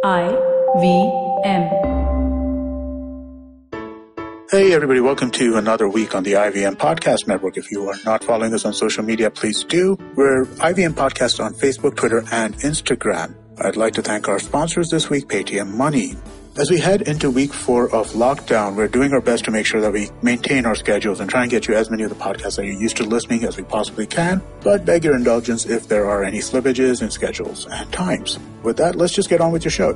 IVM. Hey everybody, welcome to another week on the IVM Podcast Network. If you are not following us on social media, please do. We're IVM Podcast on Facebook, Twitter, and Instagram. I'd like to thank our sponsors this week, Paytm Money. As we head into week 4 of lockdown, we're doing our best to make sure that we maintain our schedules and try and get you as many of the podcasts that you're used to listening as we possibly can, but beg your indulgence if there are any slippages in schedules and times. With that, let's just get on with your show.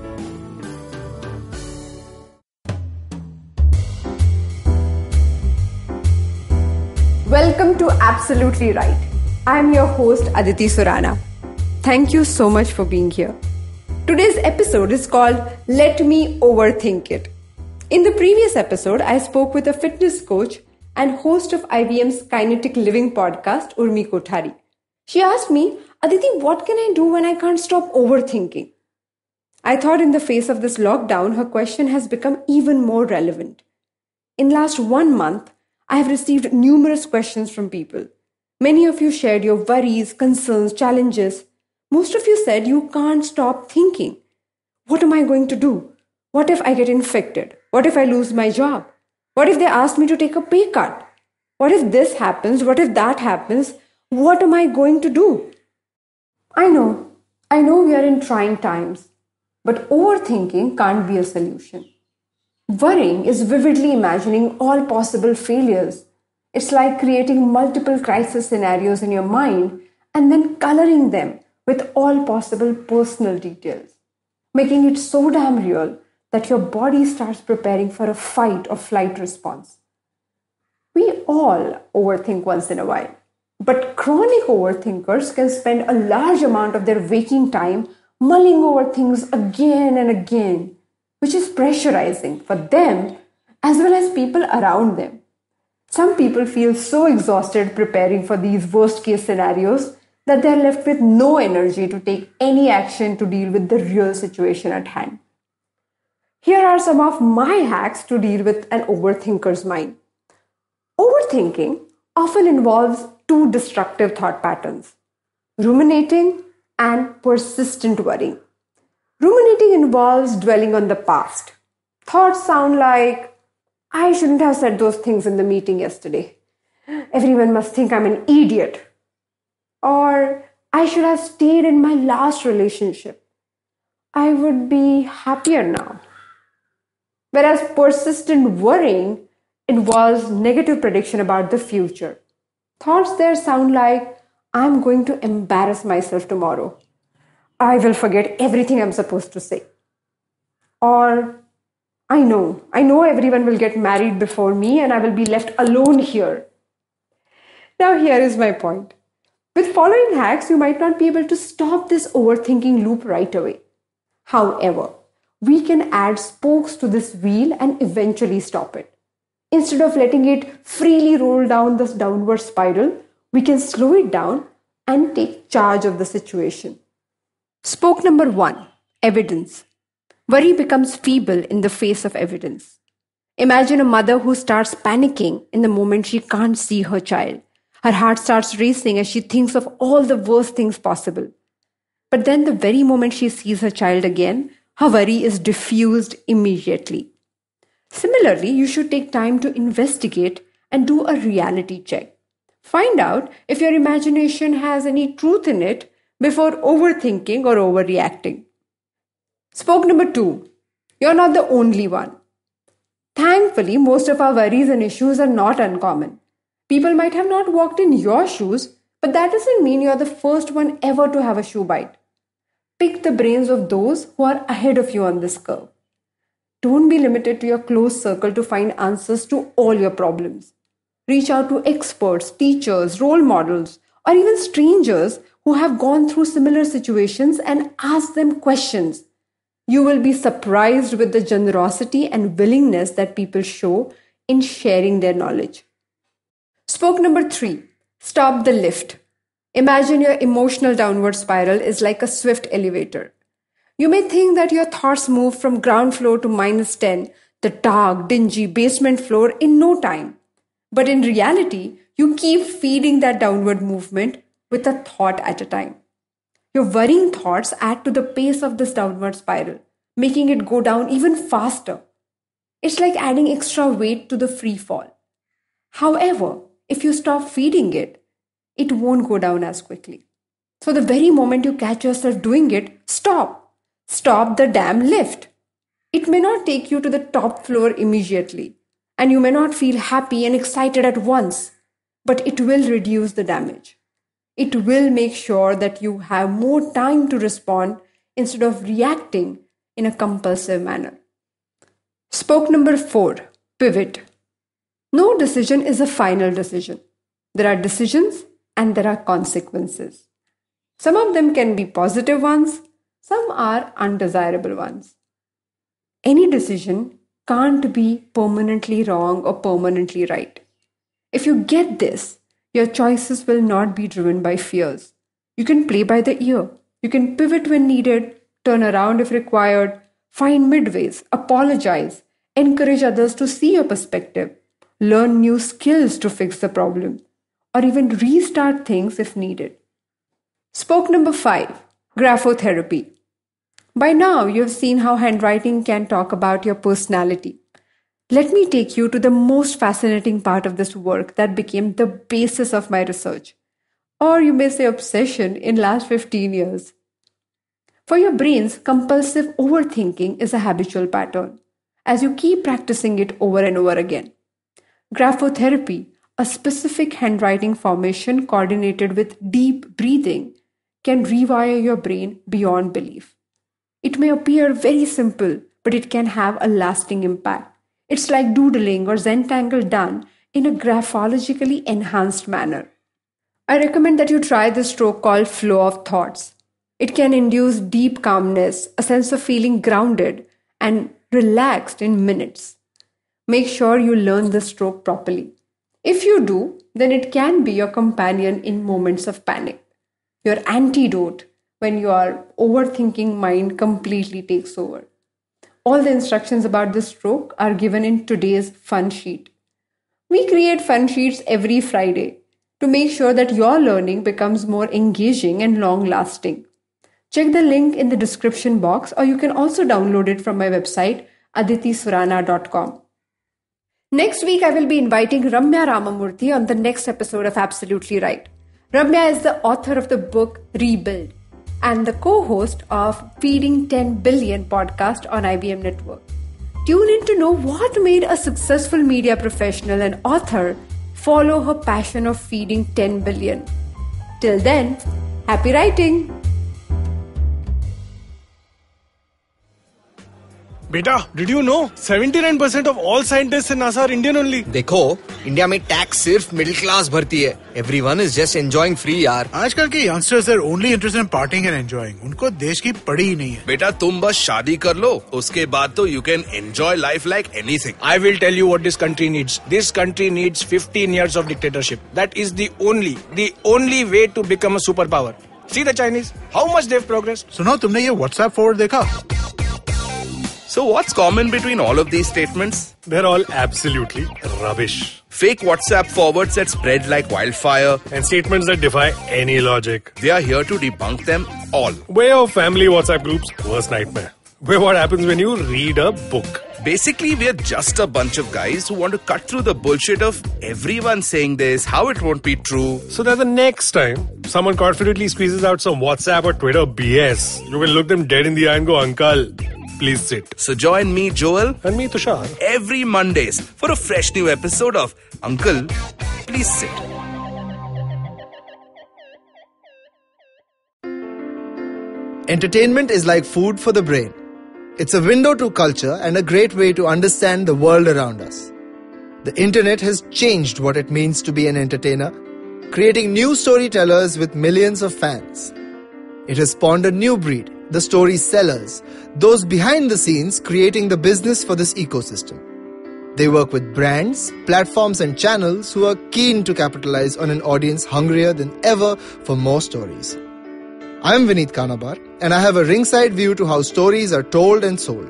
Welcome to Absolutely Right. I'm your host Aditi Surana. Thank you so much for being here. Today's episode is called Let Me Overthink It. In the previous episode, I spoke with a fitness coach and host of IVM's Kinetic Living podcast, Urmi Kothari. She asked me, Aditi, what can I do when I can't stop overthinking? I thought in the face of this lockdown, her question has become even more relevant. In last 1 month, I have received numerous questions from people. Many of you shared your worries, concerns, challenges. Most of you said you can't stop thinking. What am I going to do? What if I get infected? What if I lose my job? What if they ask me to take a pay cut? What if this happens? What if that happens? What am I going to do? I know we are in trying times, but overthinking can't be a solution. Worrying is vividly imagining all possible failures. It's like creating multiple crisis scenarios in your mind and then coloring them with all possible personal details, making it so damn real that your body starts preparing for a fight or flight response. We all overthink once in a while, but chronic overthinkers can spend a large amount of their waking time mulling over things again and again, which is pressurizing for them as well as people around them. Some people feel so exhausted preparing for these worst-case scenarios that they're left with no energy to take any action to deal with the real situation at hand. Here are some of my hacks to deal with an overthinker's mind. Overthinking often involves 2 destructive thought patterns: ruminating and persistent worrying. Ruminating involves dwelling on the past. Thoughts sound like, I shouldn't have said those things in the meeting yesterday. Everyone must think I'm an idiot. Or, I should have stayed in my last relationship. I would be happier now. Whereas persistent worrying involves negative prediction about the future. Thoughts there sound like, I'm going to embarrass myself tomorrow. I will forget everything I'm supposed to say. Or, I know everyone will get married before me and I will be left alone here. Now here is my point. With following hacks, you might not be able to stop this overthinking loop right away. However, we can add spokes to this wheel and eventually stop it. Instead of letting it freely roll down this downward spiral, we can slow it down and take charge of the situation. Spoke number 1, evidence. Worry becomes feeble in the face of evidence. Imagine a mother who starts panicking in the moment she can't see her child. Her heart starts racing as she thinks of all the worst things possible. But then the very moment she sees her child again, her worry is diffused immediately. Similarly, you should take time to investigate and do a reality check. Find out if your imagination has any truth in it before overthinking or overreacting. Spoke number 2, you're not the only one. Thankfully, most of our worries and issues are not uncommon. People might have not walked in your shoes, but that doesn't mean you're the first one ever to have a shoe bite. Pick the brains of those who are ahead of you on this curve. Don't be limited to your close circle to find answers to all your problems. Reach out to experts, teachers, role models, or even strangers who have gone through similar situations and ask them questions. You will be surprised with the generosity and willingness that people show in sharing their knowledge. Spoke number 3, stop the lift. Imagine your emotional downward spiral is like a swift elevator. You may think that your thoughts move from ground floor to -10, the dark, dingy basement floor, in no time. But in reality, you keep feeding that downward movement with a thought at a time. Your worrying thoughts add to the pace of this downward spiral, making it go down even faster. It's like adding extra weight to the free fall. However, if you stop feeding it, it won't go down as quickly. So the very moment you catch yourself doing it, stop. Stop the damn lift. It may not take you to the top floor immediately, and you may not feel happy and excited at once, but it will reduce the damage. It will make sure that you have more time to respond instead of reacting in a compulsive manner. Spoke number 4, pivot. No decision is a final decision. There are decisions and there are consequences. Some of them can be positive ones, some are undesirable ones. Any decision can't be permanently wrong or permanently right. If you get this, your choices will not be driven by fears. You can play by the ear. You can pivot when needed, turn around if required, find midways, apologize, encourage others to see your perspective, learn new skills to fix the problem, or even restart things if needed. Spoke number 5, graphotherapy. By now, you have seen how handwriting can talk about your personality. Let me take you to the most fascinating part of this work that became the basis of my research, or you may say obsession, in last 15 years. For your brains, compulsive overthinking is a habitual pattern, as you keep practicing it over and over again. Graphotherapy, a specific handwriting formation coordinated with deep breathing, can rewire your brain beyond belief. It may appear very simple, but it can have a lasting impact. It's like doodling or Zentangle done in a graphologically enhanced manner. I recommend that you try this stroke called flow of thoughts. It can induce deep calmness, a sense of feeling grounded and relaxed in minutes. Make sure you learn the stroke properly. If you do, then it can be your companion in moments of panic, your antidote when your overthinking mind completely takes over. All the instructions about this stroke are given in today's fun sheet. We create fun sheets every Friday to make sure that your learning becomes more engaging and long-lasting. Check the link in the description box, or you can also download it from my website, aditisurana.com. Next week, I will be inviting Ramya Ramamurthy on the next episode of Absolutely Right. Ramya is the author of the book Rebuild and the co-host of Feeding 10 Billion podcast on IBM Network. Tune in to know what made a successful media professional and author follow her passion of feeding 10 billion. Till then, happy writing! Beta, did you know 79% of all scientists in NASA are Indian only? देखो, India में tax सिर्फ middle class भरती है. Everyone is just enjoying free यार. आजकल के youngsters are only interested in partying and enjoying. उनको देश की पड़ी ही नहीं है. बेटा तुम बस शादी कर लो, उसके बाद तो you can enjoy life like anything. I will tell you what this country needs. This country needs 15 years of dictatorship. That is the only way to become a superpower. See the Chinese, how much they've progressed. सुनो, तुमने ये WhatsApp forward देखा? So what's common between all of these statements? They're all absolutely rubbish. Fake WhatsApp forwards that spread like wildfire. And statements that defy any logic. We are here to debunk them all. We're your family WhatsApp group's worst nightmare. We're what happens when you read a book. Basically, we're just a bunch of guys who want to cut through the bullshit of everyone saying this, how it won't be true. So that the next time someone confidently squeezes out some WhatsApp or Twitter BS, you will look them dead in the eye and go, Uncle, please sit. So join me, Joel, and me, Tushar, every Mondays for a fresh new episode of Uncle, Please Sit. Entertainment is like food for the brain. It's a window to culture and a great way to understand the world around us. The internet has changed what it means to be an entertainer, creating new storytellers with millions of fans. It has spawned a new breed, the story sellers, those behind the scenes creating the business for this ecosystem. They work with brands, platforms and channels who are keen to capitalize on an audience hungrier than ever for more stories. I'm Vineet Kanabar, and I have a ringside view to how stories are told and sold.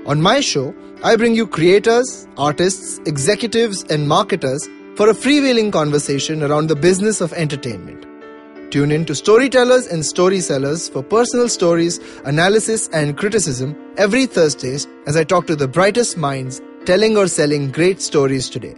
On my show, I bring you creators, artists, executives and marketers for a freewheeling conversation around the business of entertainment. Tune in to Storytellers and Storysellers for personal stories, analysis and criticism every Thursdays as I talk to the brightest minds telling or selling great stories today.